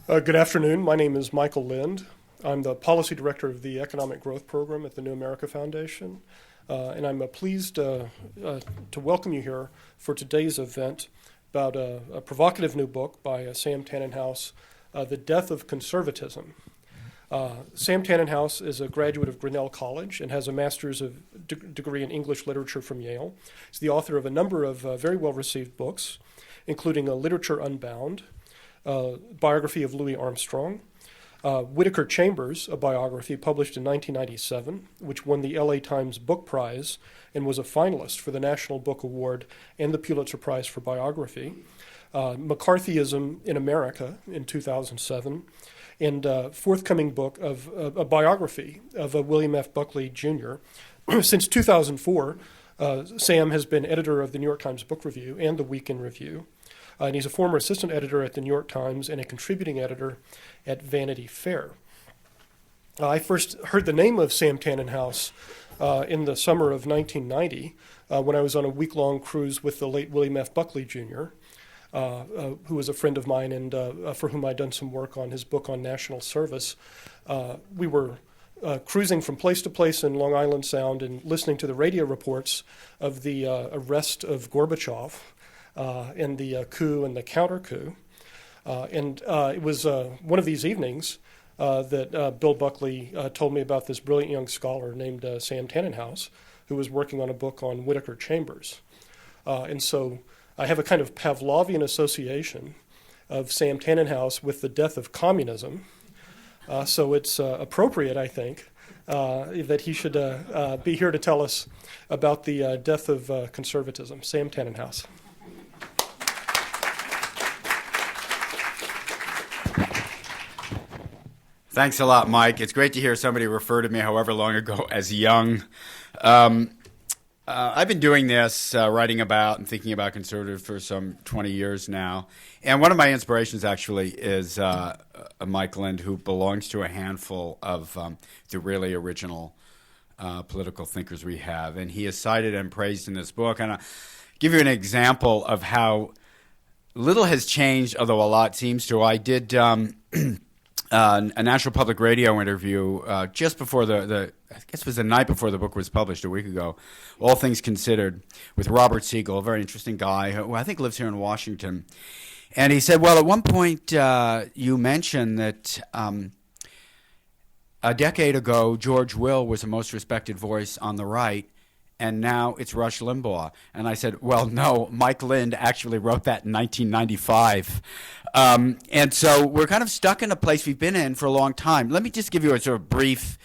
Good afternoon. My name is Michael Lind. I'm the Policy Director of the Economic Growth Program at the New America Foundation. And I'm pleased to welcome you here for today's event about a provocative new book by Sam Tannenhouse, The Death of Conservatism. Sam Tannenhouse is a graduate of Grinnell College and has a master's degree in English literature from Yale. He's the author of a number of very well-received books, including Literature Unbound, biography of Louis Armstrong, Whittaker Chambers, a biography published in 1997, which won the LA Times Book Prize and was a finalist for the National Book Award and the Pulitzer Prize for Biography, McCarthyism in America in 2007, and forthcoming book of a biography of William F. Buckley, Jr. Since 2004, Sam has been editor of the New York Times Book Review and the Week in Review. And he's a former assistant editor at the New York Times and a contributing editor at Vanity Fair. I first heard the name of Sam Tannenhouse in the summer of 1990 when I was on a week-long cruise with the late William F. Buckley, Jr., who was a friend of mine and for whom I'd done some work on his book on national service. We were cruising from place to place in Long Island Sound and listening to the radio reports of the arrest of Gorbachev, and the coup and the counter-coup. And it was one of these evenings that Bill Buckley told me about this brilliant young scholar named Sam Tannenhouse, who was working on a book on Whittaker Chambers. And so I have a kind of Pavlovian association of Sam Tannenhouse with the death of communism. So it's appropriate, I think, that he should be here to tell us about the death of conservatism. Sam Tannenhouse. Thanks a lot, Mike. It's great to hear somebody refer to me however long ago as young. I've been doing this, writing about and thinking about conservative for some 20 years now. And one of my inspirations actually is Mike Lind, who belongs to a handful of the really original political thinkers we have. And he is cited and praised in this book. And I'll give you an example of how little has changed, although a lot seems to. I did a National Public Radio interview just before I guess it was the night before the book was published a week ago, All Things Considered, with Robert Siegel, a very interesting guy who I think lives here in Washington. And he said, well, at one point you mentioned that a decade ago George Will was the most respected voice on the right, and now it's Rush Limbaugh. And I said, well, no, Mike Lind actually wrote that in 1995. And so we're kind of stuck in a place we've been in for a long time. Let me just give you a sort of brief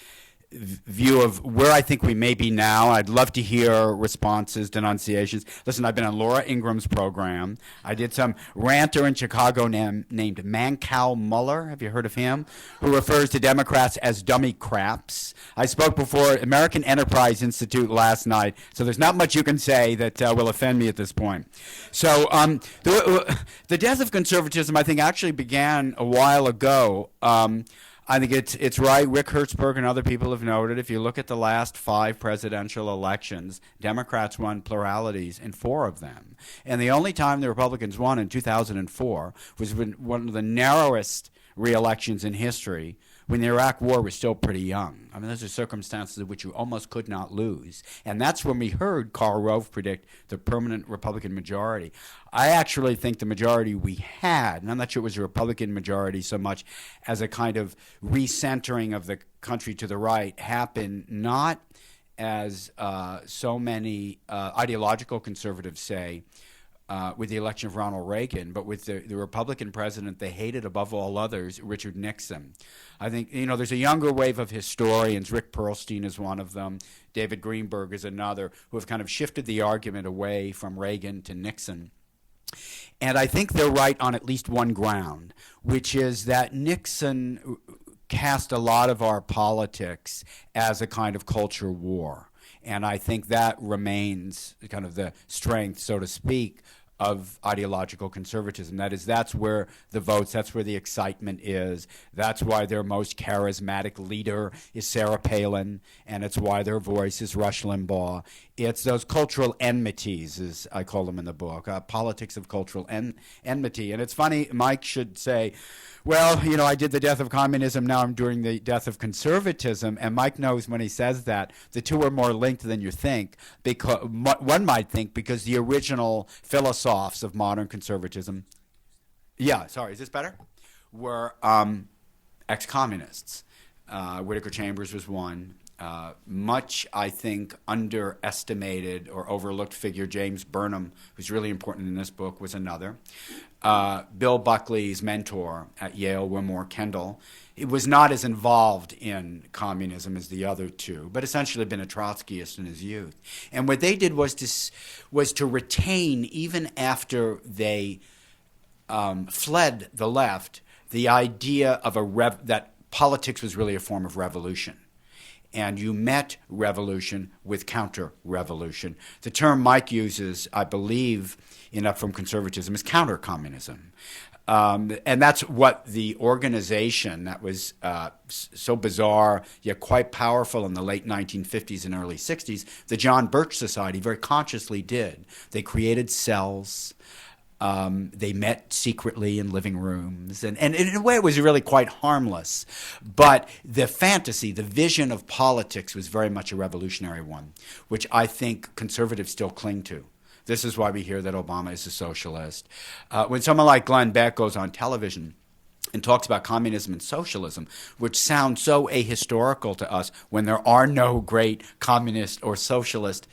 view of where I think we may be now. I'd love to hear responses, denunciations. Listen, I've been on Laura Ingram's program. I did some ranter in Chicago named Mancow Muller. Have you heard of him? Who refers to Democrats as dummy craps. I spoke before American Enterprise Institute last night, so there's not much you can say that will offend me at this point. So the death of conservatism, I think, actually began a while ago. I think it's right. Rick Hertzberg and other people have noted, if you look at the last 5 presidential elections, Democrats won pluralities in 4 of them. And the only time the Republicans won in 2004 was when one of the narrowest re-elections in history, when the Iraq War was still pretty young. I mean, those are circumstances in which you almost could not lose. And that's when we heard Karl Rove predict the permanent Republican majority. I actually think the majority we had, and I'm not sure it was a Republican majority so much as a kind of recentering of the country to the right, happened not as so many ideological conservatives say, with the election of Ronald Reagan, but with the Republican president they hated above all others, Richard Nixon. I think, there's a younger wave of historians. Rick Perlstein is one of them. David Greenberg is another, who have kind of shifted the argument away from Reagan to Nixon. And I think they're right on at least one ground, which is that Nixon cast a lot of our politics as a kind of culture war. And I think that remains kind of the strength, so to speak, of ideological conservatism. That is, that's where the votes, that's where the excitement is. That's why their most charismatic leader is Sarah Palin, and it's why their voice is Rush Limbaugh. It's those cultural enmities, as I call them in the book, politics of cultural enmity. And it's funny, Mike should say, Well, I did the Death of Communism. Now I'm doing the Death of Conservatism. And Mike knows when he says that the two are more linked than you think. Because one might think because the original philosophes of modern conservatism, yeah, sorry, is this better? Were ex-communists. Whittaker Chambers was one. Much, I think, underestimated or overlooked figure, James Burnham, who's really important in this book, was another. Bill Buckley's mentor at Yale, Wilmore Kendall, he was not as involved in communism as the other two, but essentially been a Trotskyist in his youth. And what they did was to retain, even after they fled the left, the idea of that politics was really a form of revolution. And you met revolution with counter-revolution. The term Mike uses, I believe, in Up From Conservatism is counter-communism. And that's what the organization that was so bizarre yet quite powerful in the late 1950s and early 60s, the John Birch Society, very consciously did. They created cells. They met secretly in living rooms. And in a way, it was really quite harmless. But the fantasy, the vision of politics was very much a revolutionary one, which I think conservatives still cling to. This is why we hear that Obama is a socialist. When someone like Glenn Beck goes on television and talks about communism and socialism, which sounds so ahistorical to us when there are no great communist or socialist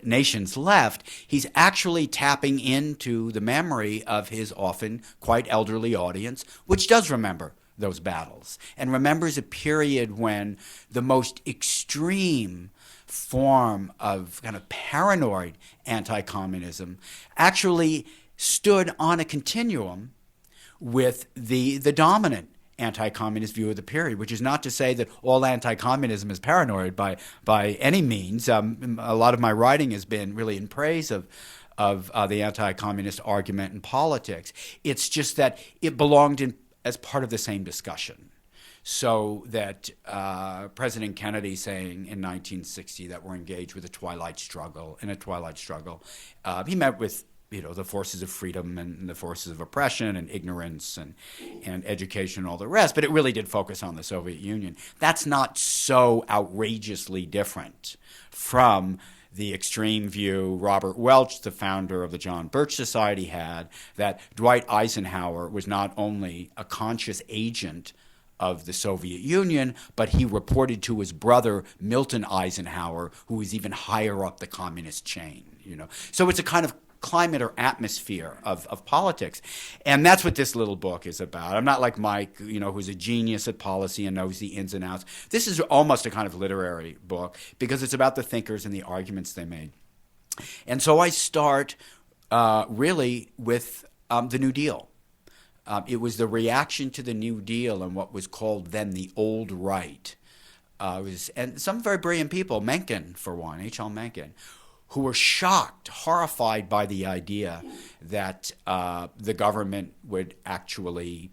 nations left, he's actually tapping into the memory of his often quite elderly audience, which does remember those battles and remembers a period when the most extreme form of kind of paranoid anti-communism actually stood on a continuum with the dominant anti-communist view of the period, which is not to say that all anti-communism is paranoid by any means. A lot of my writing has been really in praise of the anti-communist argument in politics. It's just that it belonged as part of the same discussion. So that President Kennedy saying in 1960 that we're engaged with a twilight struggle, he met with the forces of freedom and the forces of oppression and ignorance and education and all the rest, but it really did focus on the Soviet Union. That's not so outrageously different from the extreme view Robert Welch, the founder of the John Birch Society, had, that Dwight Eisenhower was not only a conscious agent of the Soviet Union, but he reported to his brother Milton Eisenhower, who was even higher up the communist chain. So it's a kind of climate or atmosphere of politics. And that's what this little book is about. I'm not like Mike, who's a genius at policy and knows the ins and outs. This is almost a kind of literary book because it's about the thinkers and the arguments they made. And so I start really with the New Deal. It was the reaction to the New Deal and what was called then the old right. And some very brilliant people, Mencken for one, H.L. Mencken, who were shocked, horrified by the idea that the government would actually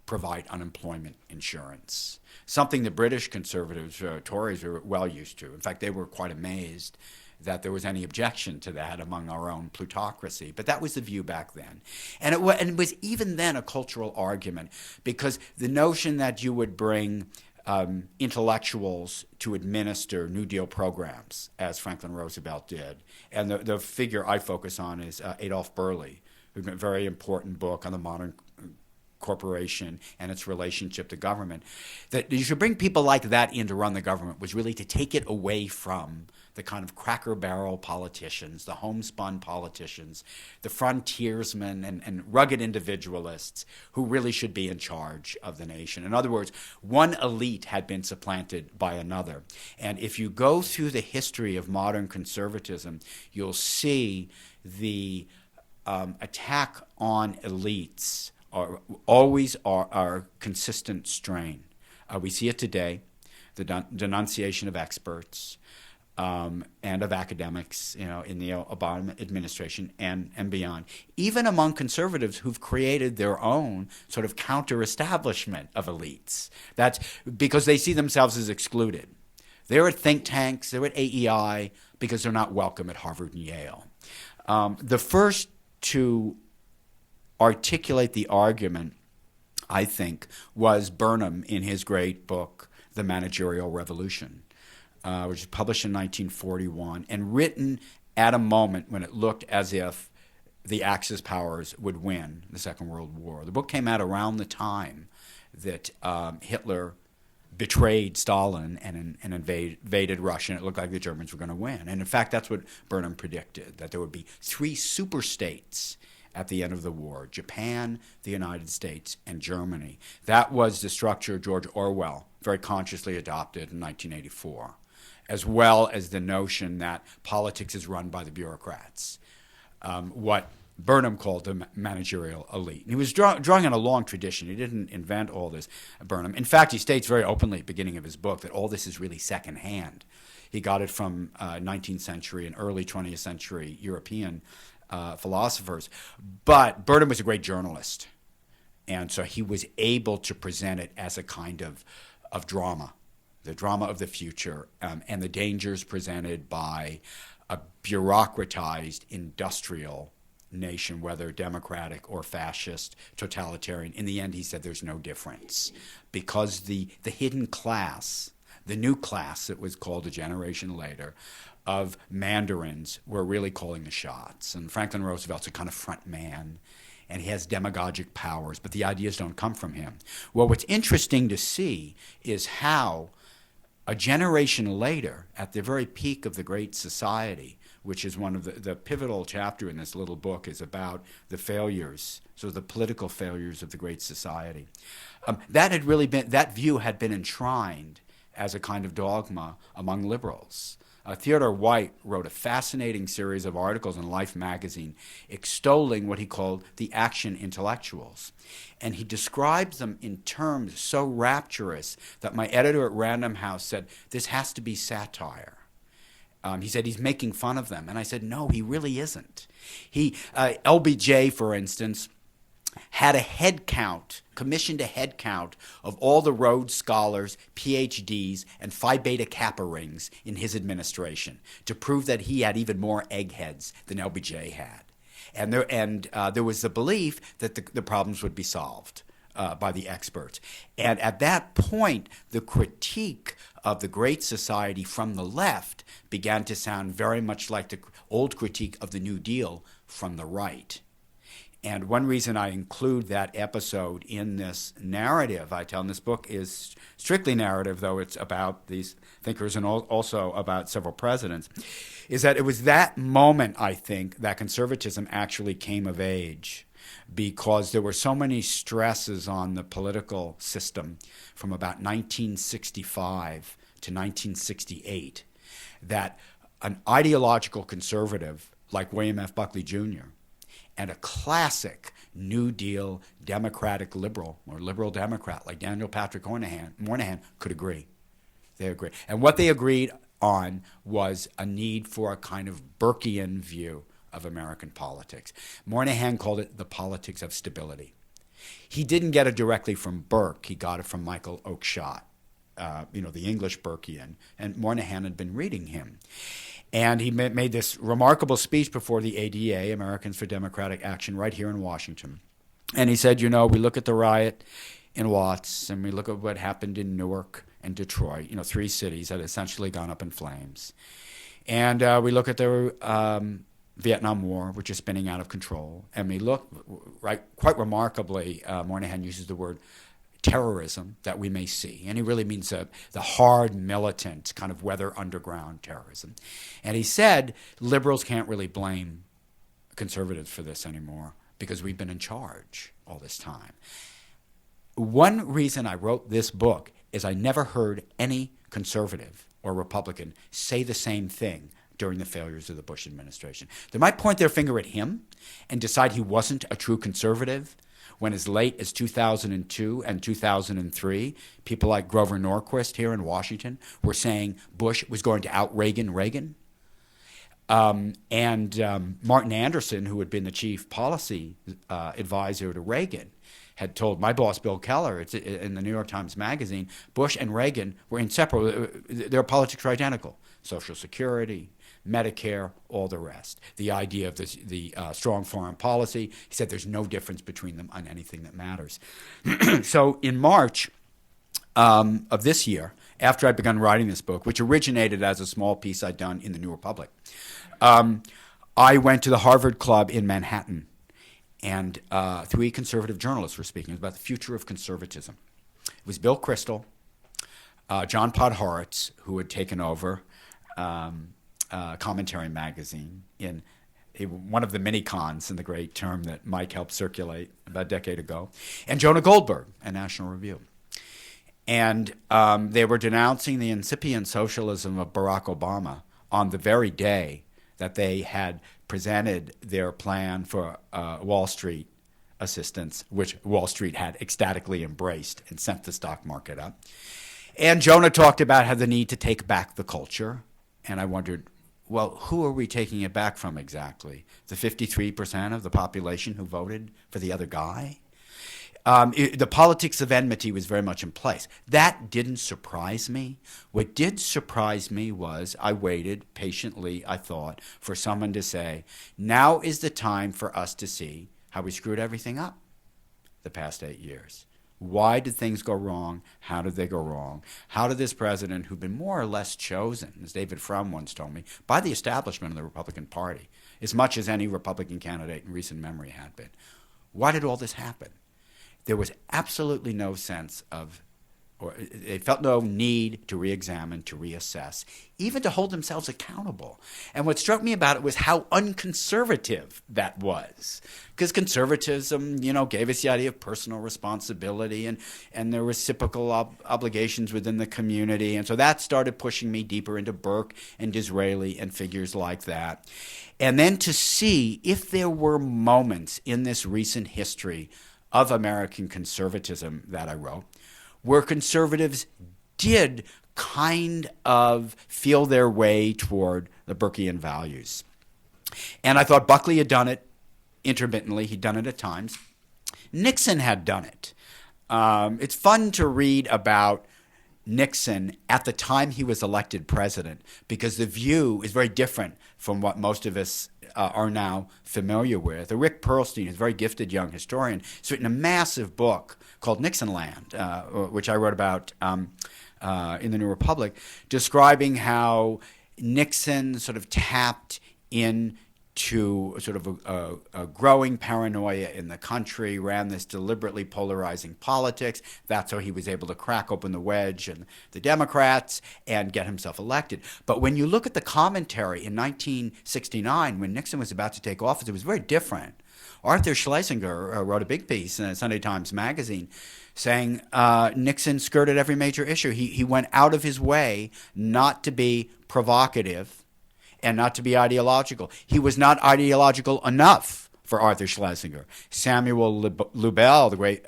provide unemployment insurance, something the British conservatives, Tories, were well used to. In fact, they were quite amazed that there was any objection to that among our own plutocracy. But that was the view back then. And it was even then a cultural argument, because the notion that you would bring intellectuals to administer New Deal programs, as Franklin Roosevelt did. And the figure I focus on is Adolph Burley, who's a very important book on the modern corporation and its relationship to government. That you should bring people like that in to run the government was really to take it away from the kind of cracker barrel politicians, the homespun politicians, the frontiersmen and rugged individualists who really should be in charge of the nation. In other words, one elite had been supplanted by another. And if you go through the history of modern conservatism, you'll see the attack on elites always are consistent strain. We see it today, the denunciation of experts, and of academics, in the Obama administration and beyond. Even among conservatives who've created their own sort of counter-establishment of elites. That's because they see themselves as excluded. They're at think tanks, they're at AEI, because they're not welcome at Harvard and Yale. The first to articulate the argument I think, was Burnham in his great book, The Managerial Revolution, which was published in 1941 and written at a moment when it looked as if the Axis powers would win the Second World War. The book came out around the time that Hitler betrayed Stalin and invaded Russia, and it looked like the Germans were going to win. And in fact, that's what Burnham predicted, that there would be 3 superstates at the end of the war: Japan, the United States, and Germany. That was the structure George Orwell very consciously adopted in 1984, as well as the notion that politics is run by the bureaucrats, what Burnham called the managerial elite. And he was drawing on a long tradition. He didn't invent all this, Burnham. In fact, he states very openly at the beginning of his book that all this is really secondhand. He got it from 19th century and early 20th century European philosophers. But Burnham was a great journalist, and so he was able to present it as a kind of drama, the drama of the future, and the dangers presented by a bureaucratized industrial nation, whether democratic or fascist, totalitarian. In the end, he said there's no difference, because the hidden class, the new class that was called a generation later, of mandarins were really calling the shots. And Franklin Roosevelt's a kind of front man, and he has demagogic powers, but the ideas don't come from him. Well, what's interesting to see is how a generation later, at the very peak of the Great Society, which is one of the pivotal chapter in this little book, is about the failures, so the political failures of the Great Society. That view had been enshrined as a kind of dogma among liberals. Theodore White wrote a fascinating series of articles in Life magazine extolling what he called the action intellectuals. And he describes them in terms so rapturous that my editor at Random House said, this has to be satire. He said he's making fun of them. And I said, no, he really isn't. LBJ, for instance, had a head count, commissioned a head count of all the Rhodes Scholars, PhDs, and Phi Beta Kappa rings in his administration to prove that he had even more eggheads than LBJ had. And there was the belief that the problems would be solved by the experts. And at that point, the critique of the Great Society from the left began to sound very much like the old critique of the New Deal from the right. And one reason I include that episode in this narrative I tell in this book is strictly narrative, though it's about these thinkers and also about several presidents, is that it was that moment, I think, that conservatism actually came of age, because there were so many stresses on the political system from about 1965 to 1968 that an ideological conservative like William F. Buckley Jr. and a classic New Deal democratic liberal or liberal Democrat like Daniel Patrick Moynihan could agree. They agreed. And what they agreed on was a need for a kind of Burkean view of American politics. Moynihan called it the politics of stability. He didn't get it directly from Burke. He got it from Michael Oakeshott, the English Burkean, and Moynihan had been reading him. And he made this remarkable speech before the ADA, Americans for Democratic Action, right here in Washington. And he said, we look at the riot in Watts, and we look at what happened in Newark and Detroit, 3 cities that had essentially gone up in flames. And we look at the Vietnam War, which is spinning out of control. And we look, quite remarkably, Moynihan uses the word terrorism that we may see. And he really means the hard, militant, kind of weather underground terrorism. And he said liberals can't really blame conservatives for this anymore because we've been in charge all this time. One reason I wrote this book is I never heard any conservative or Republican say the same thing during the failures of the Bush administration. They might point their finger at him and decide he wasn't a true conservative when as late as 2002 and 2003, people like Grover Norquist here in Washington were saying Bush was going to out-Reagan Reagan. And Martin Anderson, who had been the chief policy advisor to Reagan, had told my boss, Bill Keller, it's in the New York Times Magazine, Bush and Reagan were inseparable. Their politics were identical. Social Security, Medicare, all the rest. The idea of the strong foreign policy, he said there's no difference between them on anything that matters. So in March of this year, after I'd begun writing this book, which originated as a small piece I'd done in the New Republic, I went to the Harvard Club in Manhattan, and 3 conservative journalists were speaking about the future of conservatism. It was Bill Kristol, John Podhoretz, who had taken over Commentary magazine in one of the mini-cons, in the great term that Mike helped circulate about a decade ago, and Jonah Goldberg at National Review. And they were denouncing the incipient socialism of Barack Obama on the very day that they had presented their plan for Wall Street assistance, which Wall Street had ecstatically embraced and sent the stock market up. And Jonah talked about how the need to take back the culture. And I wondered, well, who are we taking it back from exactly? The 53% of the population who voted for the other guy? The politics of enmity was very much in place. That didn't surprise me. What did surprise me was I waited patiently, I thought, for someone to say, now is the time for us to see how we screwed everything up the past 8 years. Why did things go wrong? How did they go wrong? How did this president, who'd been more or less chosen, as David Frum once told me, by the establishment of the Republican Party, as much as any Republican candidate in recent memory had been, why did all this happen? There was absolutely no sense of, or they felt no need to re-examine, to reassess, even to hold themselves accountable. And what struck me about it was how unconservative that was. Because conservatism, gave us the idea of personal responsibility and the reciprocal obligations within the community. And so that started pushing me deeper into Burke and Disraeli and figures like that. And then to see if there were moments in this recent history of American conservatism that I wrote, where conservatives did kind of feel their way toward the Burkean values. And I thought Buckley had done it intermittently. He'd done it at times. Nixon had done it. It's fun to read about Nixon at the time he was elected president, because the view is very different from what most of us are now familiar with. Rick Perlstein is a very gifted young historian. He's written a massive book called Nixonland, which I wrote about in the New Republic, describing how Nixon sort of tapped into sort of a growing paranoia in the country, ran this deliberately polarizing politics. That's how he was able to crack open the wedge and the Democrats and get himself elected. But when you look at the commentary in 1969, when Nixon was about to take office, it was very different. Arthur Schlesinger wrote a big piece in the Sunday Times Magazine saying Nixon skirted every major issue. He went out of his way not to be provocative and not to be ideological. He was not ideological enough for Arthur Schlesinger. Samuel Lubell, the great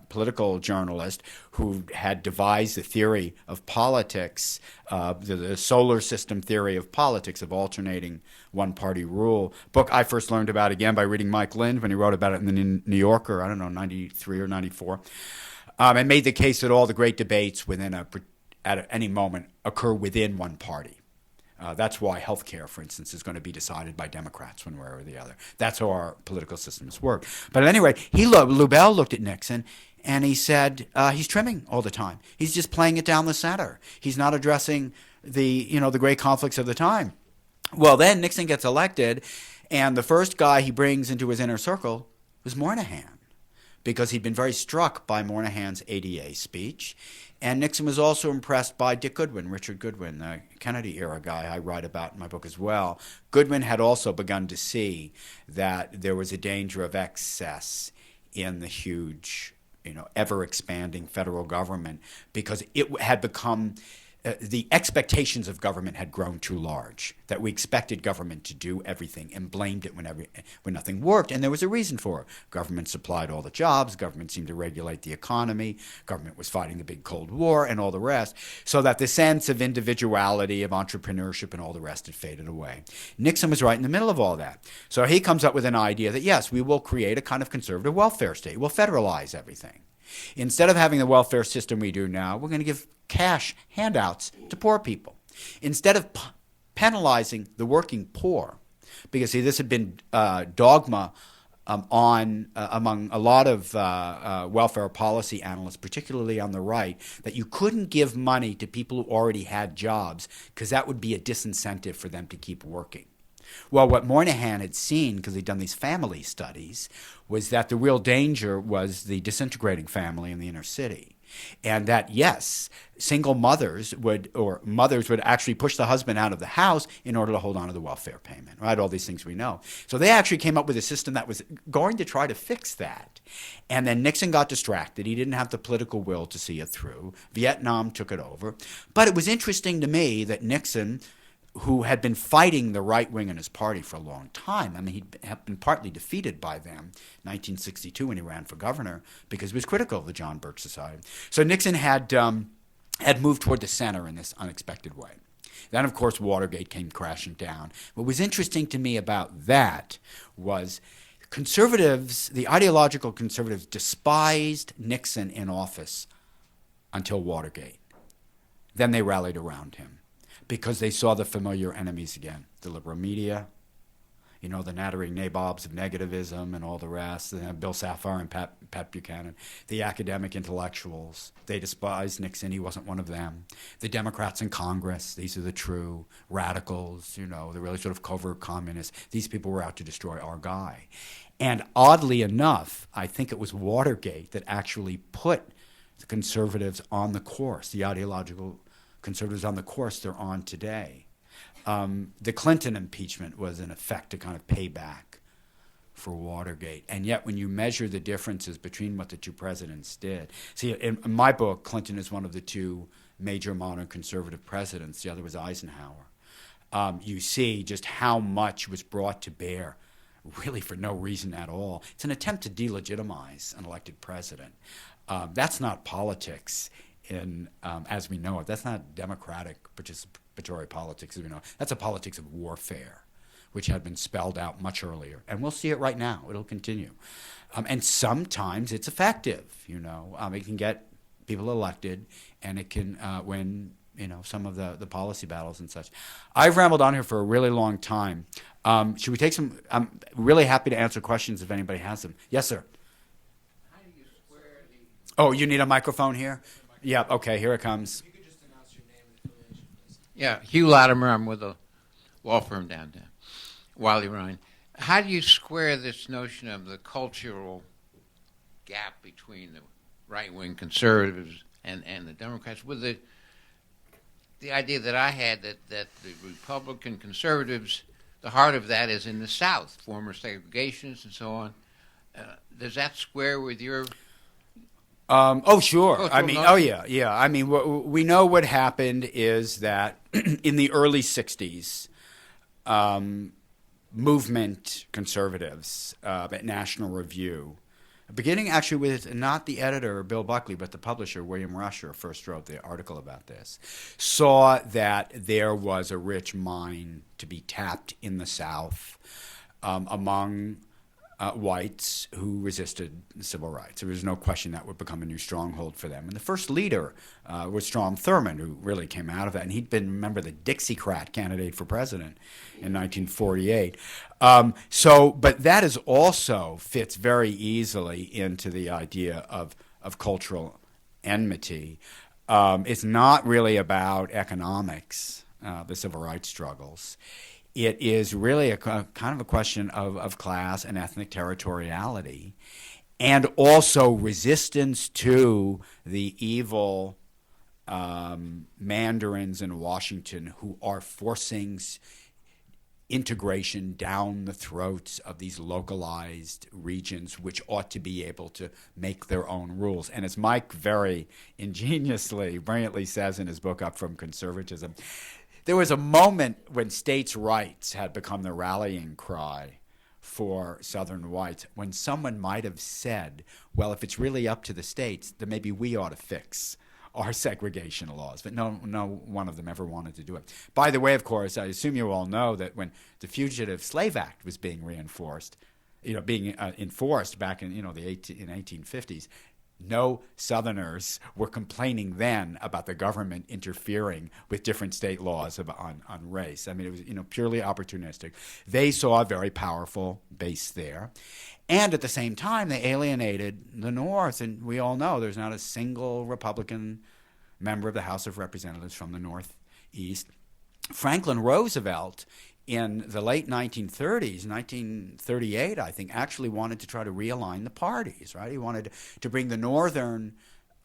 political journalist who had devised the theory of politics, the solar system theory of politics, of alternating one-party rule, book I first learned about again by reading Mike Lind when he wrote about it in the New Yorker, 93 or 94, and made the case that all the great debates at any moment occur within one party. That's why health care, for instance, is going to be decided by Democrats one way or the other. That's how our political systems work. But at any rate, Lubell looked at Nixon and he said, he's trimming all the time. He's just playing it down the center. He's not addressing the great conflicts of the time. Well, then Nixon gets elected, and the first guy he brings into his inner circle was Moynihan, because he'd been very struck by Moynihan's ADA speech. And Nixon was also impressed by Dick Goodwin, Richard Goodwin, the Kennedy-era guy I write about in my book as well. Goodwin had also begun to see that there was a danger of excess in the huge, ever-expanding federal government, because it had become the expectations of government had grown too large, that we expected government to do everything and blamed it when nothing worked. And there was a reason for it. Government supplied all the jobs. Government seemed to regulate the economy. Government was fighting the big Cold War and all the rest, so that the sense of individuality, of entrepreneurship and all the rest had faded away. Nixon was right in the middle of all that. So he comes up with an idea that, yes, we will create a kind of conservative welfare state. We'll federalize everything. Instead of having the welfare system we do now, we're going to give cash handouts to poor people. Instead of penalizing the working poor. Because, see, this had been dogma among a lot of welfare policy analysts, particularly on the right, that you couldn't give money to people who already had jobs because that would be a disincentive for them to keep working. Well, what Moynihan had seen, because he'd done these family studies, was that the real danger was the disintegrating family in the inner city. And that, yes, single mothers would actually push the husband out of the house in order to hold on to the welfare payment, right? All these things we know. So they actually came up with a system that was going to try to fix that. And then Nixon got distracted. He didn't have the political will to see it through. Vietnam took it over. But it was interesting to me that Nixon, who had been fighting the right wing in his party for a long time. I mean, he'd been partly defeated by them in 1962 when he ran for governor because he was critical of the John Birch Society. So Nixon had moved toward the center in this unexpected way. Then, of course, Watergate came crashing down. What was interesting to me about that was conservatives, the ideological conservatives, despised Nixon in office until Watergate. Then they rallied around him, because they saw the familiar enemies again, the liberal media, the nattering nabobs of negativism and all the rest, Bill Safire and Pat Buchanan, the academic intellectuals. They despised Nixon. He wasn't one of them. The Democrats in Congress, these are the true radicals, the really sort of covert communists. These people were out to destroy our guy. And oddly enough, I think it was Watergate that actually put the conservatives on the course, the ideological conservatives on the course they're on today. The Clinton impeachment was, in effect, a kind of payback for Watergate. And yet, when you measure the differences between what the two presidents did, see, in my book, Clinton is one of the two major modern conservative presidents. The other was Eisenhower. You see just how much was brought to bear, really for no reason at all. It's an attempt to delegitimize an elected president. That's not politics as we know it. That's not democratic participatory politics as we know it. That's a politics of warfare, which had been spelled out much earlier. And we'll see it right now. It'll continue. And sometimes it's effective, It can get people elected, and it can win, some of the policy battles and such. I've rambled on here for a really long time. Should we take some? I'm really happy to answer questions if anybody has them. Yes, sir. How do you square the... Oh, you need a microphone here? Yeah, okay, here it comes. If you could just announce your name and affiliation, please. Yeah, Hugh Latimer. I'm with a law firm downtown, Wiley Ryan. How do you square this notion of the cultural gap between the right-wing conservatives and the Democrats with the idea that I had that the Republican conservatives, the heart of that is in the South, former segregationists and so on. Does that square with your... Oh, sure. Oh, I mean, oh, yeah. I mean, we know what happened is that in the early 60s, movement conservatives at National Review, beginning actually with not the editor, Bill Buckley, but the publisher, William Rusher, first wrote the article about this, saw that there was a rich mine to be tapped in the South among whites who resisted civil rights. There was no question that would become a new stronghold for them. And the first leader was Strom Thurmond, who really came out of that. And he'd been, remember, the Dixiecrat candidate for president in 1948. But that is also fits very easily into the idea of cultural enmity. It's not really about economics, the civil rights struggles. It is really a kind of a question of class and ethnic territoriality, and also resistance to the evil mandarins in Washington who are forcing integration down the throats of these localized regions which ought to be able to make their own rules. And as Mike very ingeniously, brilliantly says in his book Up From Conservatism, there was a moment when states' rights had become the rallying cry for Southern whites, when someone might have said, well, if it's really up to the states, then maybe we ought to fix our segregation laws. But no one of them ever wanted to do it. By the way, of course, I assume you all know that when the Fugitive Slave Act was being enforced back in in 1850s, No Southerners were complaining then about the government interfering with different state laws on race. I mean, it was purely opportunistic. They saw a very powerful base there. And at the same time, they alienated the North. And we all know there's not a single Republican member of the House of Representatives from the Northeast. Franklin Roosevelt, in the late 1930s, 1938, I think, actually wanted to try to realign the parties, right? He wanted to bring the Northern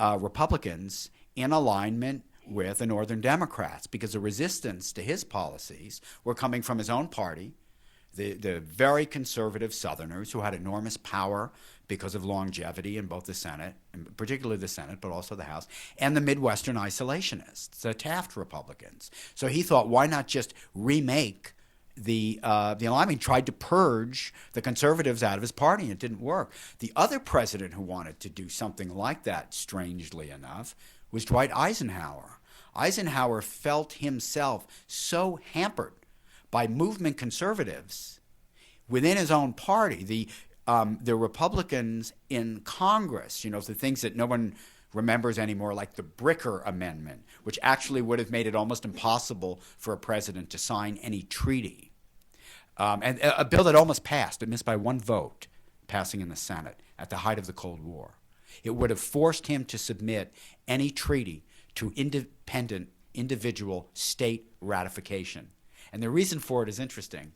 Republicans in alignment with the Northern Democrats, because the resistance to his policies were coming from his own party, the very conservative Southerners who had enormous power because of longevity in both the Senate, and particularly the Senate, but also the House, and the Midwestern isolationists, the Taft Republicans. So he thought, why not just remake the alignment? He tried to purge the conservatives out of his party, and it didn't work. The other president who wanted to do something like that, strangely enough, was Dwight Eisenhower. Eisenhower felt himself so hampered by movement conservatives within his own party. The Republicans in Congress, the things that no one remembers anymore, like the Bricker Amendment, which actually would have made it almost impossible for a president to sign any treaty. And a bill that almost passed, it missed by one vote, passing in the Senate at the height of the Cold War. It would have forced him to submit any treaty to independent, individual state ratification. And the reason for it is interesting.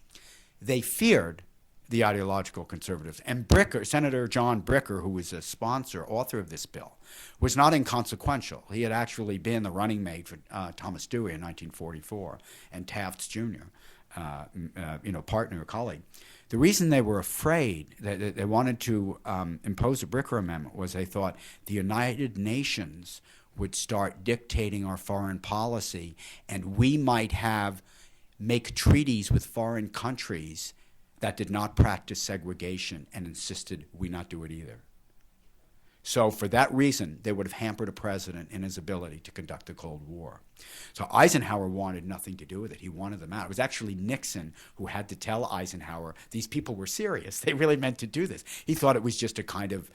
They feared the ideological conservatives. And Senator John Bricker, who was a sponsor, author of this bill, was not inconsequential. He had actually been the running mate for Thomas Dewey in 1944 and Taft's junior, partner or colleague. The reason they were afraid, that they wanted to impose the Bricker Amendment, was they thought the United Nations would start dictating our foreign policy, and we might make treaties with foreign countries that did not practice segregation and insisted we not do it either. So for that reason, they would have hampered a president in his ability to conduct the Cold War. So Eisenhower wanted nothing to do with it. He wanted them out. It was actually Nixon who had to tell Eisenhower these people were serious. They really meant to do this. He thought it was just a kind of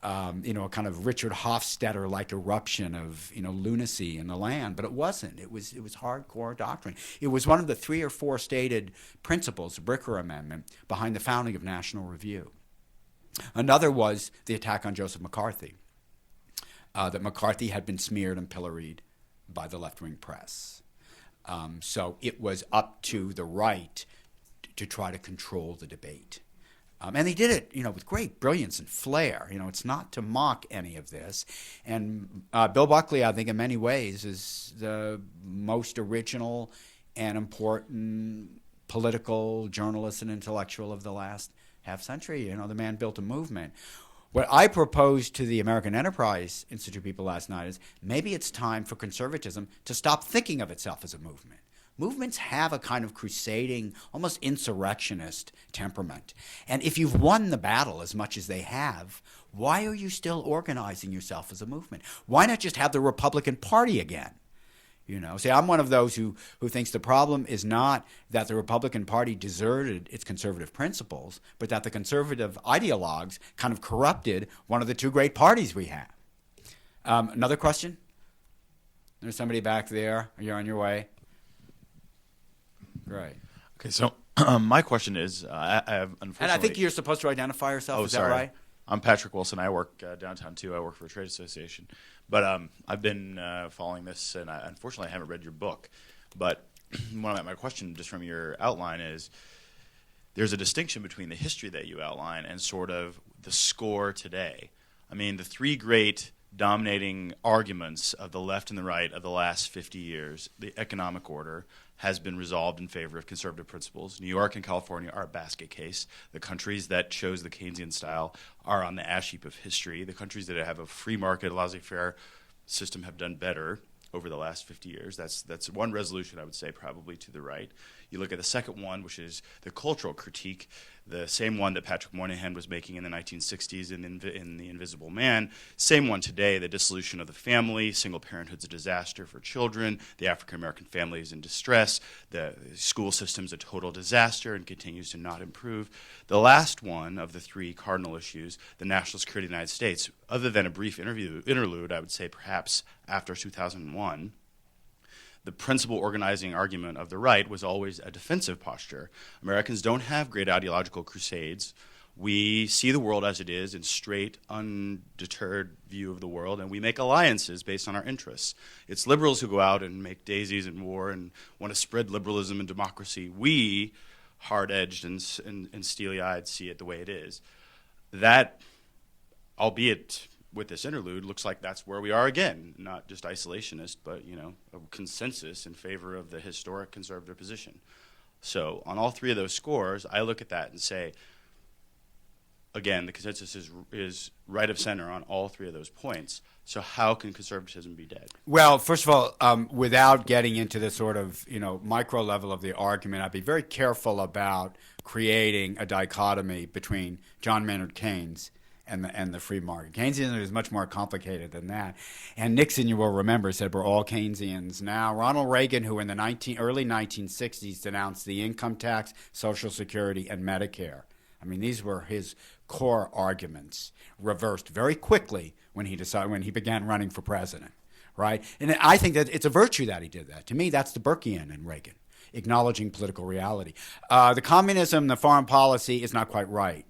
Richard Hofstadter-like eruption of lunacy in the land, but it wasn't. It was hardcore doctrine. It was one of the 3 or 4 stated principles, the Bricker Amendment, behind the founding of National Review. Another was the attack on Joseph McCarthy, that McCarthy had been smeared and pilloried by the left-wing press. So it was up to the right to try to control the debate. And they did it, with great brilliance and flair. It's not to mock any of this. And Bill Buckley, I think, in many ways, is the most original and important political journalist and intellectual of the last half century. The man built a movement. What I proposed to the American Enterprise Institute people last night is maybe it's time for conservatism to stop thinking of itself as a movement. Movements have a kind of crusading, almost insurrectionist temperament. And if you've won the battle as much as they have, why are you still organizing yourself as a movement? Why not just have the Republican Party again? See, I'm one of those who thinks the problem is not that the Republican Party deserted its conservative principles, but that the conservative ideologues kind of corrupted one of the 2 great parties we have. Another question? There's somebody back there. You're on your way. Right. Okay, so my question is, I have unfortunately... And I think you're supposed to identify yourself, is that right? I'm Patrick Wilson. I work downtown, too. I work for a trade association. But I've been following this, and unfortunately I haven't read your book. But my question, just from your outline, is there's a distinction between the history that you outline and sort of the score today. I mean, the 3 great dominating arguments of the left and the right of the last 50 years, the economic order, has been resolved in favor of conservative principles. New York and California are a basket case. The countries that chose the Keynesian style are on the ash heap of history. The countries that have a free market, laissez-faire system have done better over the last 50 years. That's one resolution, I would say, probably to the right. You look at the second one, which is the cultural critique, the same one that Patrick Moynihan was making in the 1960s in The Invisible Man, same one today, the dissolution of the family, single parenthood's a disaster for children, the African-American family is in distress, the school system's a total disaster and continues to not improve. The last one of the three cardinal issues, the national security of the United States, other than a brief interlude, I would say perhaps after 2001, the principal organizing argument of the right was always a defensive posture. Americans don't have great ideological crusades. We see the world as it is in straight, undeterred view of the world, and we make alliances based on our interests. It's liberals who go out and make daisies in war and want to spread liberalism and democracy. We, hard-edged and steely-eyed, see it the way it is. That, albeit with this interlude, looks like that's where we are again, not just isolationist, but a consensus in favor of the historic conservative position. So on all three of those scores, I look at that and say, again, the consensus is right of center on all three of those points. So how can conservatism be dead? Well, first of all, without getting into the sort of micro level of the argument, I'd be very careful about creating a dichotomy between John Maynard Keynes and the free market. Keynesianism is much more complicated than that. And Nixon, you will remember, said we're all Keynesians now. Ronald Reagan, who in the early 1960s denounced the income tax, Social Security, and Medicare. I mean, these were his core arguments, reversed very quickly when he began running for president, right? And I think that it's a virtue that he did that. To me, that's the Burkean in Reagan, acknowledging political reality. The communism, the foreign policy is not quite right.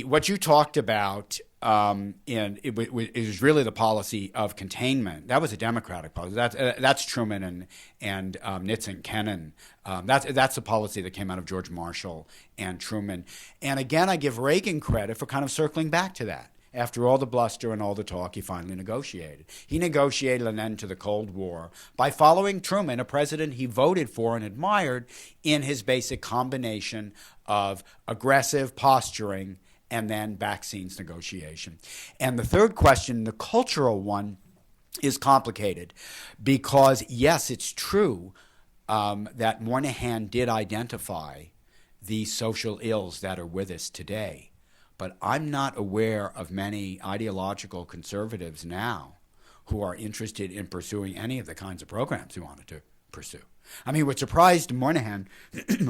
What you talked about, it was really the policy of containment. That was a Democratic policy. That's Truman and Nixon, Kennan. That's the policy that came out of George Marshall and Truman. And again, I give Reagan credit for kind of circling back to that. After all the bluster and all the talk, he finally negotiated. He negotiated an end to the Cold War by following Truman, a president he voted for and admired, in his basic combination of aggressive posturing and then vaccines negotiation. And the third question, the cultural one, is complicated because, yes, it's true that Moynihan did identify the social ills that are with us today. But I'm not aware of many ideological conservatives now who are interested in pursuing any of the kinds of programs he wanted to pursue. I mean, what surprised Moynihan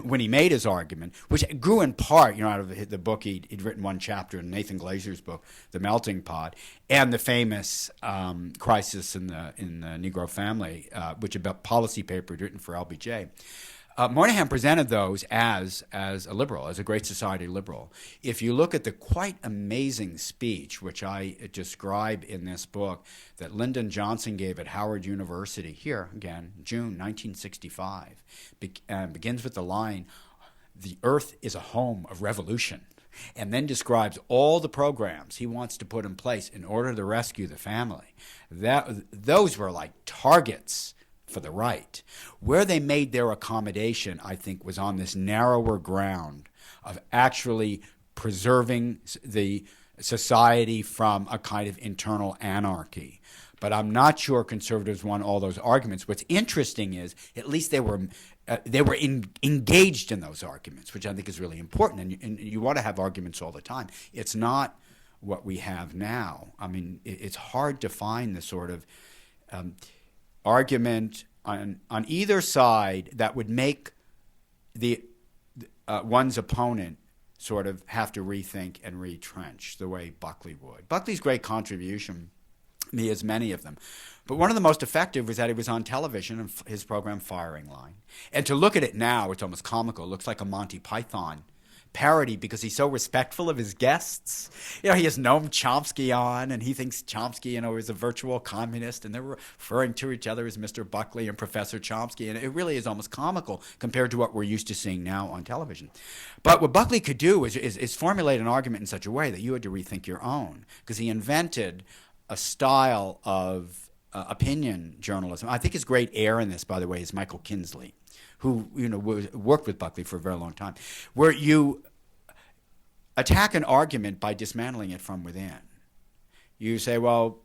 when he made his argument, which grew in part, out of the book he'd written one chapter in Nathan Glazer's book, The Melting Pot, and the famous Crisis in the Negro Family, which is a policy paper written for LBJ. Moynihan presented those as a liberal, as a Great Society liberal. If you look at the quite amazing speech, which I describe in this book, that Lyndon Johnson gave at Howard University, here again, June 1965, begins with the line, "The earth is a home of revolution," and then describes all the programs he wants to put in place in order to rescue the family. Those were like targets for the right. Where they made their accommodation, I think, was on this narrower ground of actually preserving the society from a kind of internal anarchy. But I'm not sure conservatives won all those arguments. What's interesting is at least they were engaged in those arguments, which I think is really important. And you want to have arguments all the time. It's not what we have now. I mean, it's hard to find the sort of argument on either side that would make one's opponent sort of have to rethink and retrench the way Buckley would. Buckley's great contribution, he has many of them, but one of the most effective was that he was on television in his program Firing Line. And to look at it now, it's almost comical. It looks like a Monty Python parody because he's so respectful of his guests. He has Noam Chomsky on, and he thinks Chomsky, is a virtual communist, and they're referring to each other as Mr. Buckley and Professor Chomsky, and it really is almost comical compared to what we're used to seeing now on television. But what Buckley could do is formulate an argument in such a way that you had to rethink your own, because he invented a style of opinion journalism. I think his great heir in this, by the way, is Michael Kinsley, who worked with Buckley for a very long time, where you attack an argument by dismantling it from within. You say, well,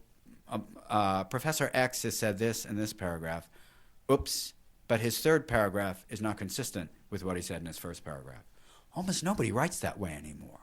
Professor X has said this in this paragraph. Oops, but his third paragraph is not consistent with what he said in his first paragraph. Almost nobody writes that way anymore.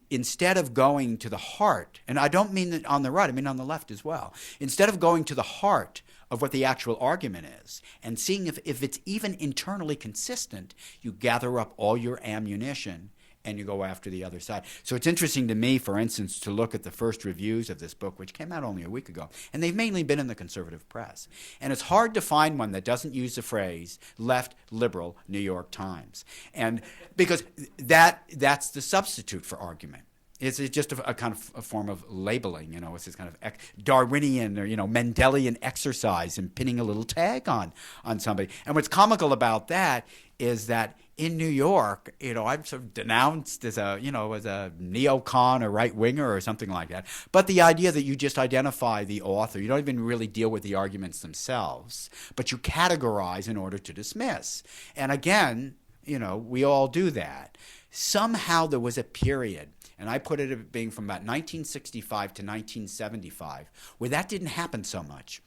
Instead of going to the heart, and I don't mean that on the right, I mean on the left as well. Instead of going to the heart of what the actual argument is and seeing if it's even internally consistent, you gather up all your ammunition and you go after the other side. So it's interesting to me, for instance, to look at the first reviews of this book, which came out only a week ago, and they've mainly been in the conservative press. And it's hard to find one that doesn't use the phrase left liberal New York Times. And because that's the substitute for argument. It's just a kind of a form of labeling, It's this kind of Darwinian or, Mendelian exercise in pinning a little tag on somebody. And what's comical about that is that in New York, I'm sort of denounced as a neocon or right winger or something like that. But the idea that you just identify the author, you don't even really deal with the arguments themselves, but you categorize in order to dismiss. And again, we all do that. Somehow there was a period, and I put it as being from about 1965 to 1975, where that didn't happen so much.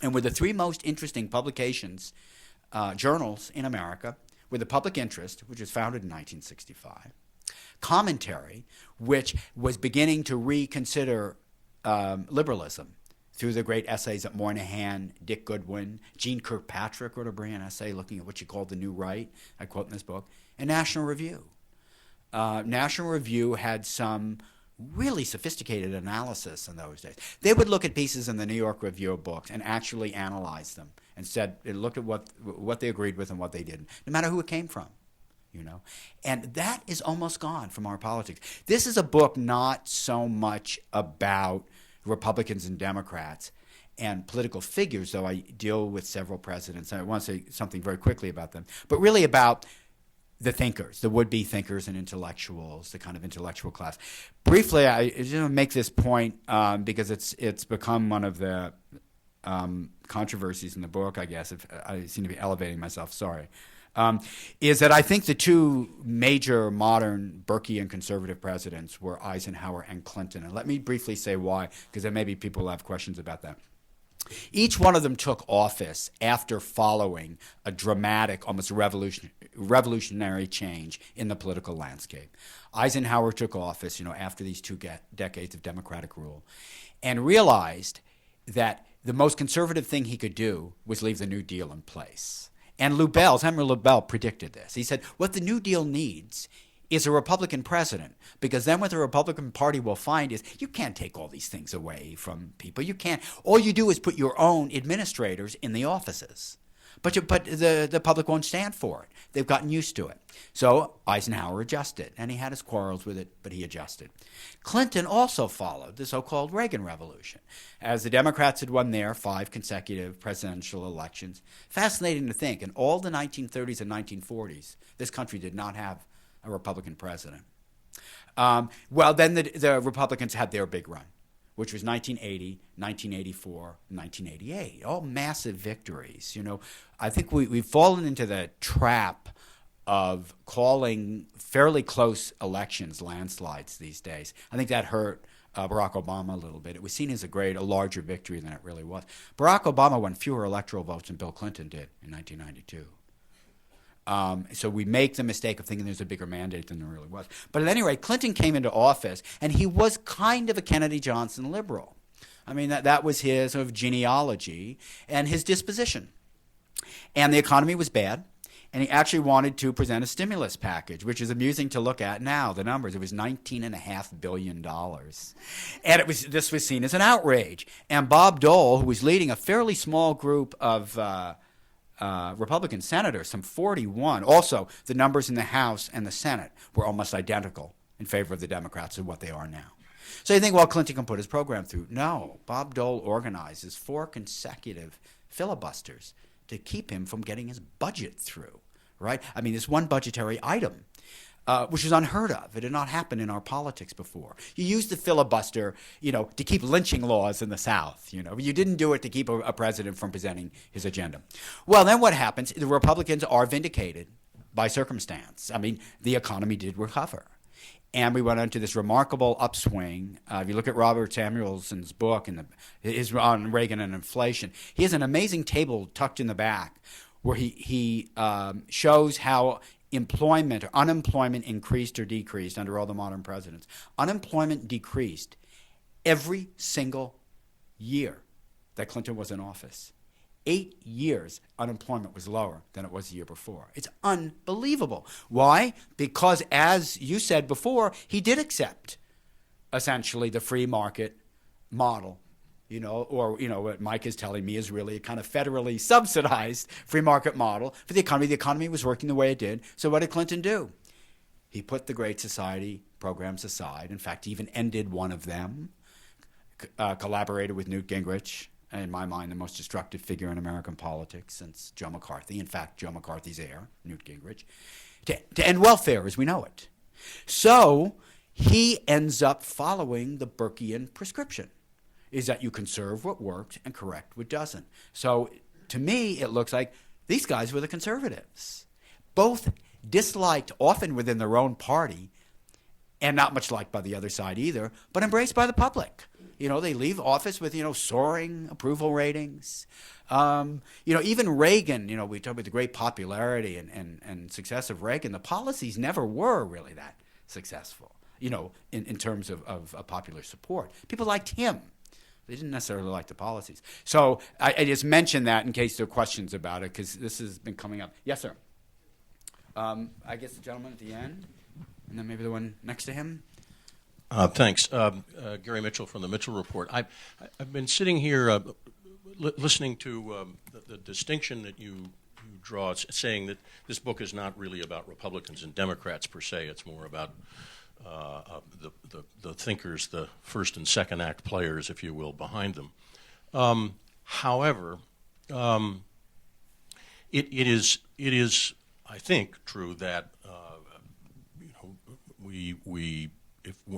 And where the three most interesting publications, journals in America, were the Public Interest, which was founded in 1965, Commentary, which was beginning to reconsider liberalism through the great essays of Moynihan, Dick Goodwin, Jean Kirkpatrick wrote a brilliant essay looking at what she called the New Right, I quote in this book, and National Review. National Review had some really sophisticated analysis in those days. They would look at pieces in the New York Review of books and actually analyze them and said it looked at what they agreed with and what they didn't, no matter who it came from, And that is almost gone from our politics. This is a book not so much about Republicans and Democrats and political figures, though I deal with several presidents, and I want to say something very quickly about them, but really about the thinkers, the would-be thinkers and intellectuals, the kind of intellectual class. Briefly, I just want to make this point because it's become one of the controversies in the book, I guess. If I seem to be elevating myself, sorry. Is that I think the two major modern Burkean conservative presidents were Eisenhower and Clinton. And let me briefly say why, because there may be people who have questions about that. Each one of them took office after following a dramatic, almost revolutionary change in the political landscape. Eisenhower took office, after these two decades of democratic rule, and realized that the most conservative thing he could do was leave the New Deal in place. And Samuel Lubell predicted this. He said, what the New Deal needs is a Republican president, because then what the Republican Party will find is you can't take all these things away from people. You can't. All you do is put your own administrators in the offices. But the public won't stand for it. They've gotten used to it. So Eisenhower adjusted, and he had his quarrels with it, but he adjusted. Clinton also followed the so-called Reagan Revolution. As the Democrats had won their 5 consecutive presidential elections, fascinating to think, in all the 1930s and 1940s, this country did not have a Republican president. Then the Republicans had their big run, which was 1980, 1984, 1988, all massive victories. I think we've fallen into the trap of calling fairly close elections landslides these days. I think that hurt Barack Obama a little bit. It was seen as a larger victory than it really was. Barack Obama won fewer electoral votes than Bill Clinton did in 1992. So we make the mistake of thinking there's a bigger mandate than there really was. But at any rate, Clinton came into office, and he was kind of a Kennedy Johnson liberal. I mean, that was his sort of genealogy and his disposition. And the economy was bad, and he actually wanted to present a stimulus package, which is amusing to look at now, the numbers. It was $19.5 billion. And this was seen as an outrage. And Bob Dole, who was leading a fairly small group of Republican senators, some 41. Also, the numbers in the House and the Senate were almost identical in favor of the Democrats of what they are now. So you think, well, Clinton can put his program through. No, Bob Dole organizes 4 consecutive filibusters to keep him from getting his budget through, right? I mean, this one budgetary item, which is unheard of. It did not happen in our politics before. You used the filibuster, to keep lynching laws in the South. You didn't do it to keep a president from presenting his agenda. Well, then what happens? The Republicans are vindicated by circumstance. I mean, the economy did recover. And we went into this remarkable upswing. If you look at Robert Samuelson's book and his on Reagan and inflation, he has an amazing table tucked in the back where he shows how employment or unemployment increased or decreased under all the modern presidents. Unemployment decreased every single year that Clinton was in office. 8 years, unemployment was lower than it was the year before. It's unbelievable. Why? Because, as you said before, he did accept, essentially, the free market model, or what Mike is telling me is really a kind of federally subsidized free market model for the economy. The economy was working the way it did. So what did Clinton do? He put the Great Society programs aside. In fact, he even ended one of them, collaborated with Newt Gingrich, in my mind, the most destructive figure in American politics since Joe McCarthy. In fact, Joe McCarthy's heir, Newt Gingrich, to end welfare as we know it. So he ends up following the Burkean prescription, is that you conserve what worked and correct what doesn't. So to me, it looks like these guys were the conservatives, both disliked often within their own party and not much liked by the other side either, but embraced by the public. They leave office with, soaring approval ratings. Even Reagan, we talk about the great popularity and success of Reagan. The policies never were really that successful, in terms of popular support. People liked him. They didn't necessarily like the policies. So I just mentioned that in case there are questions about it, because this has been coming up. Yes, sir. I guess the gentleman at the end, and then maybe the one next to him. Thanks. Gary Mitchell from the Mitchell Report. I've been sitting here listening to the distinction that you draw, saying that this book is not really about Republicans and Democrats per se. It's more about the thinkers, the first and second act players, if you will, behind them. However, it is, I think, true that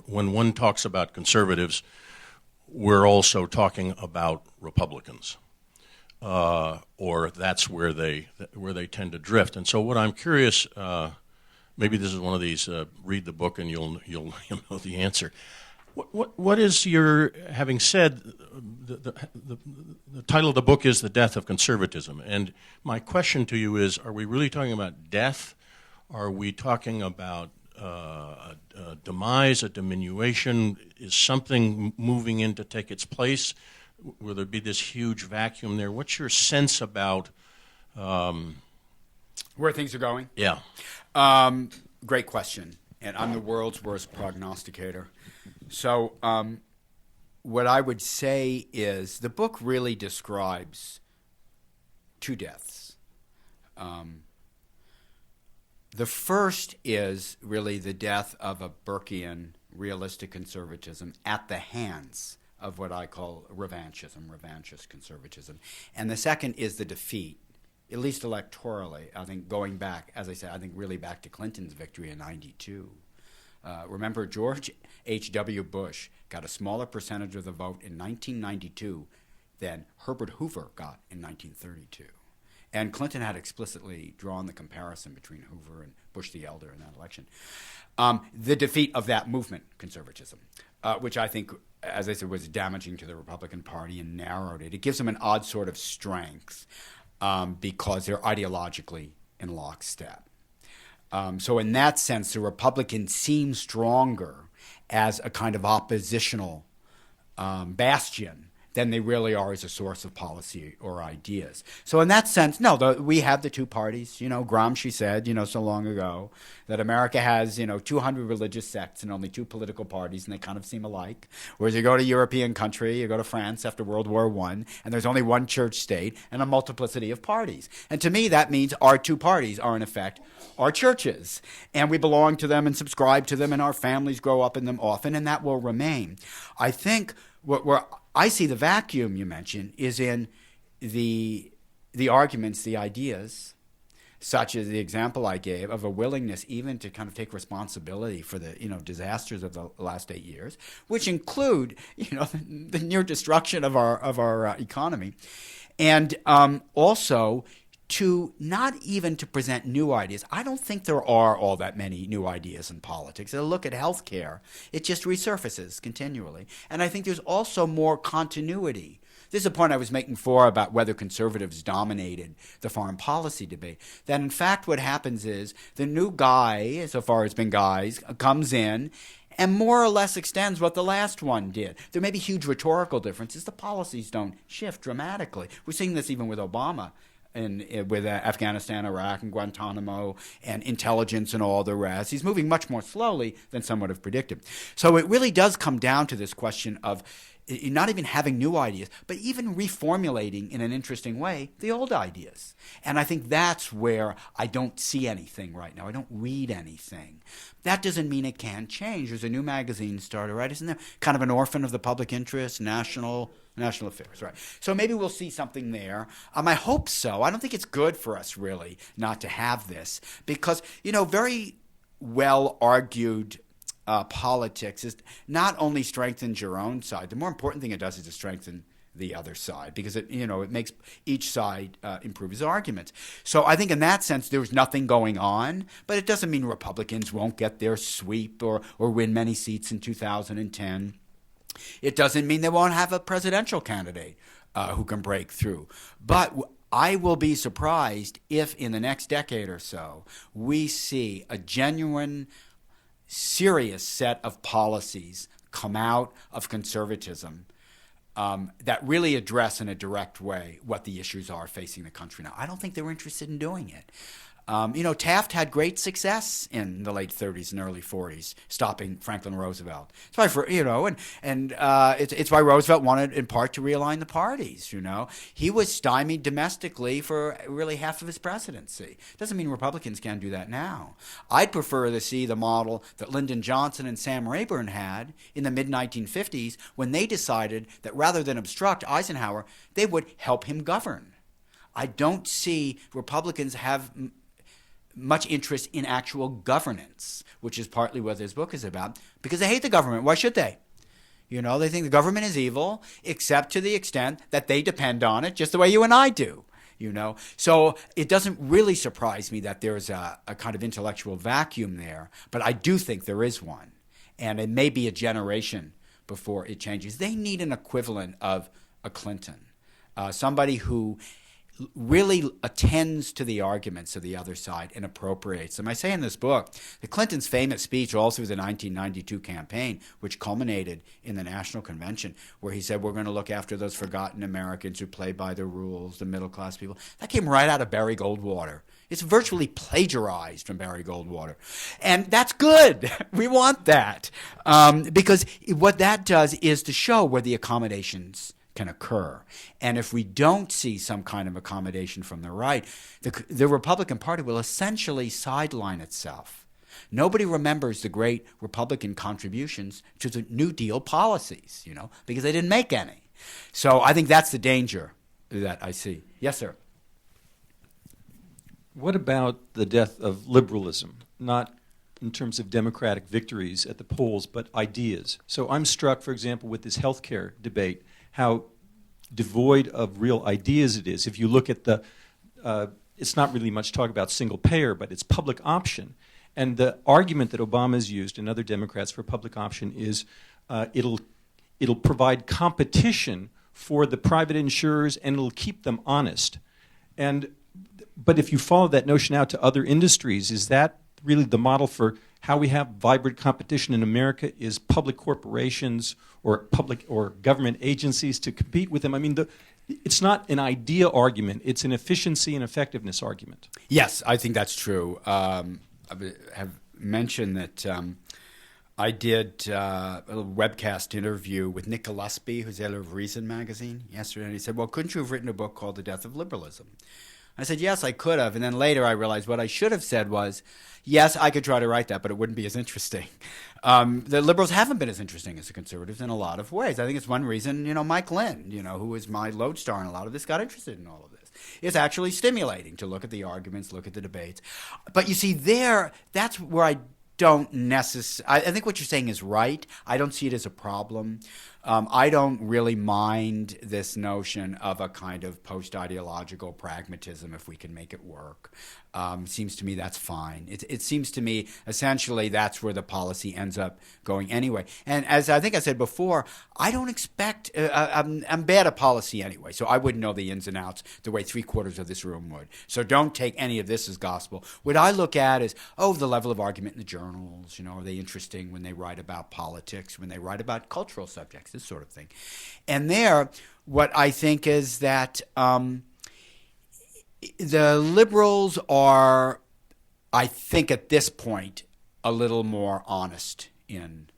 when one talks about conservatives, we're also talking about Republicans, or that's where they tend to drift. And so, what I'm curious, maybe this is one of these read the book and you'll know the answer. What is your, having said the title of the book is The Death of Conservatism, and my question to you is: are we really talking about death? Are we talking about a demise, a diminution? Is something moving in to take its place? Will there be this huge vacuum there? What's your sense about where things are going? Yeah. Great question. And I'm the world's worst prognosticator. So what I would say is the book really describes two deaths. The first is really the death of a Burkean realistic conservatism at the hands of what I call revanchist conservatism. And the second is the defeat, at least electorally, I think going back, as I said, I think really back to Clinton's victory in '92. Remember, George H.W. Bush got a smaller percentage of the vote in 1992 than Herbert Hoover got in 1932. And Clinton had explicitly drawn the comparison between Hoover and Bush the Elder in that election. The defeat of that movement, conservatism, which I think, as I said, was damaging to the Republican Party and narrowed it. It gives them an odd sort of strength because they're ideologically in lockstep. So in that sense, the Republicans seem stronger as a kind of oppositional bastion than they really are as a source of policy or ideas. So in that sense, no, we have the two parties. Gramsci said, so long ago, that America has, 200 religious sects and only two political parties, and they kind of seem alike. Whereas you go to a European country, you go to France after World War I, and there's only one church state and a multiplicity of parties. And to me, that means our two parties are, in effect, our churches. And we belong to them and subscribe to them, and our families grow up in them often, and that will remain. I think where I see the vacuum you mentioned is in the arguments, the ideas, such as the example I gave of a willingness even to kind of take responsibility for the disasters of the last 8 years, which include the near destruction of our economy, and also to not even to present new ideas. I don't think there are all that many new ideas in politics. A look at healthcare, it just resurfaces continually. And I think there's also more continuity. This is a point I was making before about whether conservatives dominated the foreign policy debate. That in fact what happens is the new guy, so far it's been guys, comes in and more or less extends what the last one did. There may be huge rhetorical differences. The policies don't shift dramatically. We're seeing this even with Obama. With Afghanistan, Iraq, and Guantanamo, and intelligence and all the rest. He's moving much more slowly than some would have predicted. So it really does come down to this question of not even having new ideas, but even reformulating in an interesting way the old ideas. And I think that's where I don't see anything right now. I don't read anything. That doesn't mean it can't change. There's a new magazine started, right? Isn't there kind of an orphan of the public interest, national affairs, right? So maybe we'll see something there. I hope so. I don't think it's good for us, really, not to have this because, very well argued politics is not only strengthens your own side. The more important thing it does is to strengthen the other side because it makes each side improve his arguments. So I think in that sense there's nothing going on, but it doesn't mean Republicans won't get their sweep or win many seats in 2010. It doesn't mean they won't have a presidential candidate who can break through. But I will be surprised if in the next decade or so we see a genuine, serious set of policies come out of conservatism that really address in a direct way what the issues are facing the country now. I don't think they were interested in doing it. Taft had great success in the late 30s and early 40s, stopping Franklin Roosevelt. It's why it's why Roosevelt wanted, in part, to realign the parties. He was stymied domestically for really half of his presidency. Doesn't mean Republicans can't do that now. I'd prefer to see the model that Lyndon Johnson and Sam Rayburn had in the mid-1950s when they decided that rather than obstruct Eisenhower, they would help him govern. I don't see Republicans have much interest in actual governance, which is partly what this book is about, because they hate the government. Why should they? They think the government is evil, except to the extent that they depend on it, just the way you and I do. So it doesn't really surprise me that there's a kind of intellectual vacuum there, but I do think there is one, and it may be a generation before it changes. They need an equivalent of a Clinton, somebody who really attends to the arguments of the other side and appropriates them. I say in this book that Clinton's famous speech all through the 1992 campaign, which culminated in the National Convention, where he said, we're going to look after those forgotten Americans who play by the rules, the middle-class people. That came right out of Barry Goldwater. It's virtually plagiarized from Barry Goldwater. And that's good. We want that. Because what that does is to show where the accommodations can occur. And if we don't see some kind of accommodation from the right, the Republican Party will essentially sideline itself. Nobody remembers the great Republican contributions to the New Deal policies, because they didn't make any. So I think that's the danger that I see. Yes, sir. What about the death of liberalism? Not in terms of democratic victories at the polls, but ideas. So I'm struck, for example, with this healthcare debate, how devoid of real ideas it is. If you look at it's not really much talk about single payer, but it's public option. And the argument that Obama's used and other Democrats for public option is it'll provide competition for the private insurers and it'll keep them honest. But if you follow that notion out to other industries, is that really the model for how we have vibrant competition in America? Is public corporations or public or government agencies to compete with them? I mean, it's not an idea argument. It's an efficiency and effectiveness argument. Yes, I think that's true. I have mentioned that I did a little webcast interview with Nick Gillespie, who's the editor of Reason magazine, yesterday, and he said, well, couldn't you have written a book called The Death of Liberalism? I said, yes, I could have. And then later I realized what I should have said was, yes, I could try to write that, but it wouldn't be as interesting. The liberals haven't been as interesting as the conservatives in a lot of ways. I think it's one reason, Mike Lind, who was my lodestar in a lot of this, got interested in all of this. It's actually stimulating to look at the arguments, look at the debates. But you see that's where I don't necessarily – I think what you're saying is right. I don't see it as a problem. I don't really mind this notion of a kind of post-ideological pragmatism if we can make it work. Seems to me that's fine. It seems to me essentially that's where the policy ends up going anyway. And as I think I said before, I don't expect I'm bad at policy anyway, so I wouldn't know the ins and outs the way 3/4 of this room would. So don't take any of this as gospel. What I look at is, the level of argument in the journals. Are they interesting when they write about politics, when they write about cultural subjects, this sort of thing. And there, what I think is that the liberals are, I think at this point, a little more honest in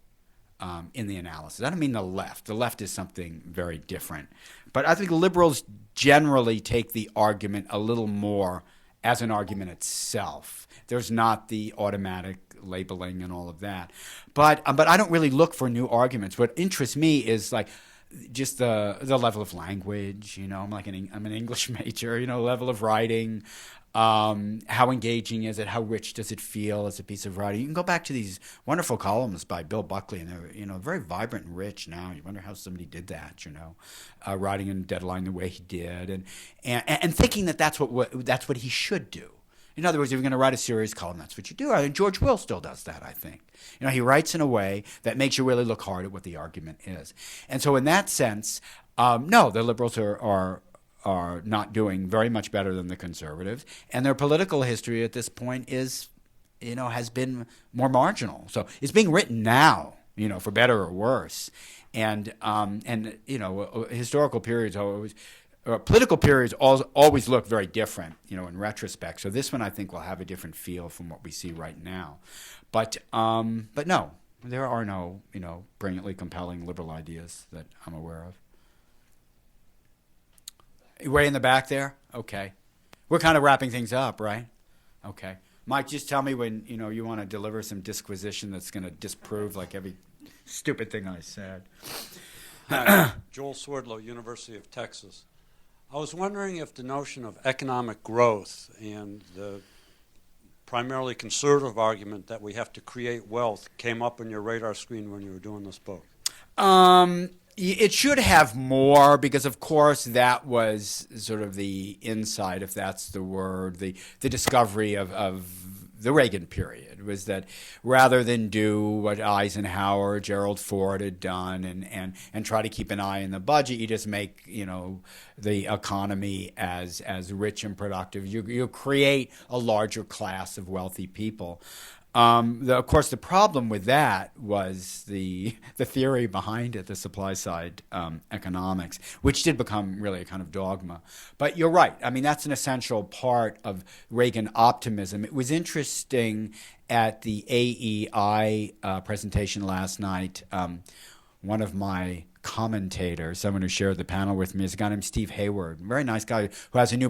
the analysis. I don't mean the left. The left is something very different. But I think liberals generally take the argument a little more as an argument itself. There's not the automatic labeling and all of that. But I don't really look for new arguments. What interests me is like just the level of language. I'm an English major. Level of writing. How engaging is it? How rich does it feel as a piece of writing? You can go back to these wonderful columns by Bill Buckley, and they're very vibrant and rich now. You wonder how somebody did that, writing in Deadline the way he did, and thinking that that's what he should do. In other words, if you're going to write a serious column, that's what you do. I think George Will still does that, I think. He writes in a way that makes you really look hard at what the argument is. And so in that sense, no, the liberals are not doing very much better than the conservatives, and their political history at this point is, has been more marginal. So it's being written now, for better or worse, and historical periods always. Political periods always look very different, in retrospect. So this one, I think, will have a different feel from what we see right now. But no, there are no, brilliantly compelling liberal ideas that I'm aware of. Way in the back there? Okay. We're kind of wrapping things up, right? Okay. Mike, just tell me when, you want to deliver some disquisition that's going to disprove like every stupid thing I said. Hi, Joel Swerdlow, University of Texas. I was wondering if the notion of economic growth and the primarily conservative argument that we have to create wealth came up on your radar screen when you were doing this book. It should have more because, of course, that was sort of the insight, if that's the word, the discovery of the Reagan period, was that rather than do what Eisenhower, Gerald Ford had done and try to keep an eye on the budget, you just make, the economy as rich and productive. You create a larger class of wealthy people. Of course, the problem with that was the theory behind it, the supply side economics, which did become really a kind of dogma. But you're right. I mean, that's an essential part of Reagan optimism. It was interesting at the AEI presentation last night. One of my commentators, someone who shared the panel with me, is a guy named Steve Hayward, very nice guy who has a new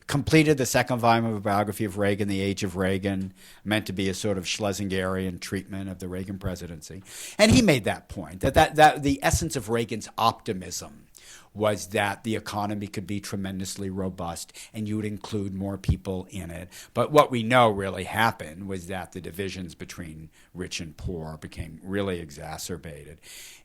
completed the second volume of a biography of Reagan, The Age of Reagan, meant to be a sort of Schlesingerian treatment of the Reagan presidency. And he made that point, that the essence of Reagan's optimism was that the economy could be tremendously robust and you would include more people in it. But what we know really happened was that the divisions between rich and poor became really exacerbated.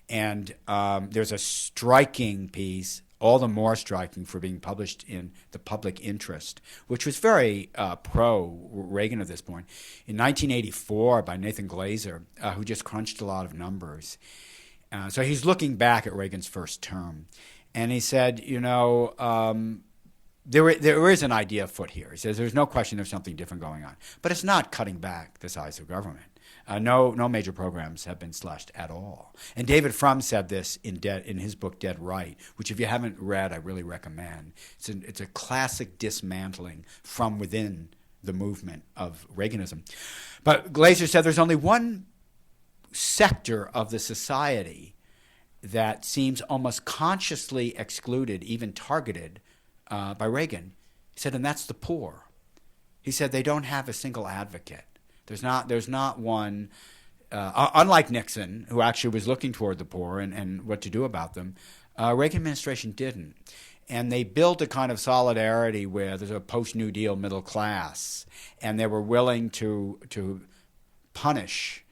And there's a striking piece, all the more striking for being published in the Public Interest, which was very pro-Reagan at this point, in 1984 by Nathan Glazer, who just crunched a lot of numbers. So he's looking back at Reagan's first term. And he said, there is an idea afoot here. He says there's no question there's something different going on. But it's not cutting back the size of government. No major programs have been slashed at all. And David Frum said this in his book Dead Right, which if you haven't read, I really recommend. It's a classic dismantling from within the movement of Reaganism. But Glazer said there's only one sector of the society that seems almost consciously excluded, even targeted by Reagan. He said, and that's the poor. He said they don't have a single advocate. There's not one, unlike Nixon, who actually was looking toward the poor and what to do about them, Reagan administration didn't. And they built a kind of solidarity where there's a post-New Deal middle class, and they were willing to punish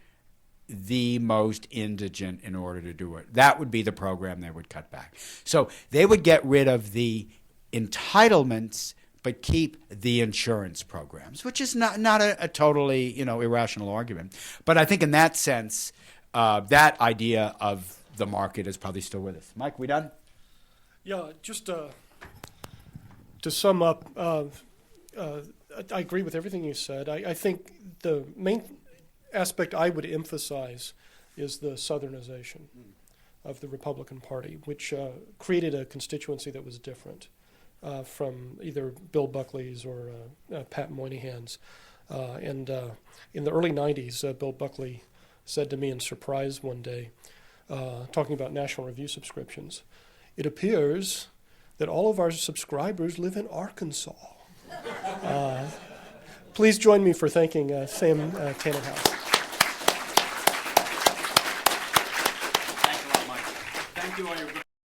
the most indigent in order to do it. That would be the program they would cut back. So they would get rid of the entitlements but keep the insurance programs, which is not a totally irrational argument. But I think in that sense, that idea of the market is probably still with us. Mike, we done? Yeah, just to sum up, I agree with everything you said. I think the main aspect I would emphasize is the Southernization of the Republican Party, which created a constituency that was different from either Bill Buckley's or Pat Moynihan's. And in the early 90s, Bill Buckley said to me in surprise one day, talking about National Review subscriptions, "It appears that all of our subscribers live in Arkansas." Please join me for thanking Sam Tannenhouse. Thanks a lot, Mike. Thank you all.